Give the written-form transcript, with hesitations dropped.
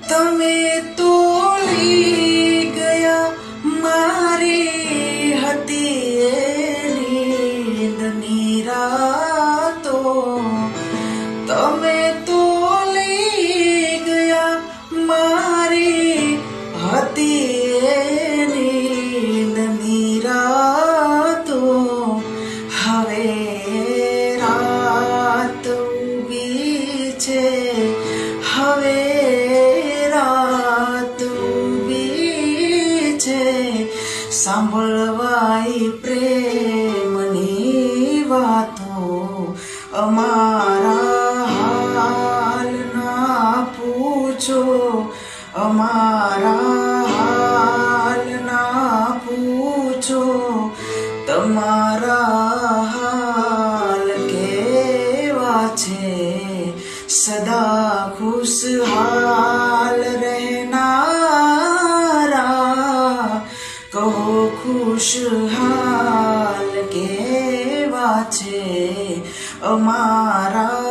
તમે તોલી ગયા મારી હતી એ નીંદની રાતો. તમે તોલી ગયા મારી હતી એ નીંદની રાતો. હવે રાત ઉગી છે, હવે રાત ઉગી છે. સાંભળવાય પ્રેમની વાતો, અમારા હાલ ના પૂછો, અમારા હાલ ના પૂછો. તમારા હાલ કેવા છે, સદા ખુશહાલ રહેનારા. કહો ખુશહાલ કેવા છે અમારા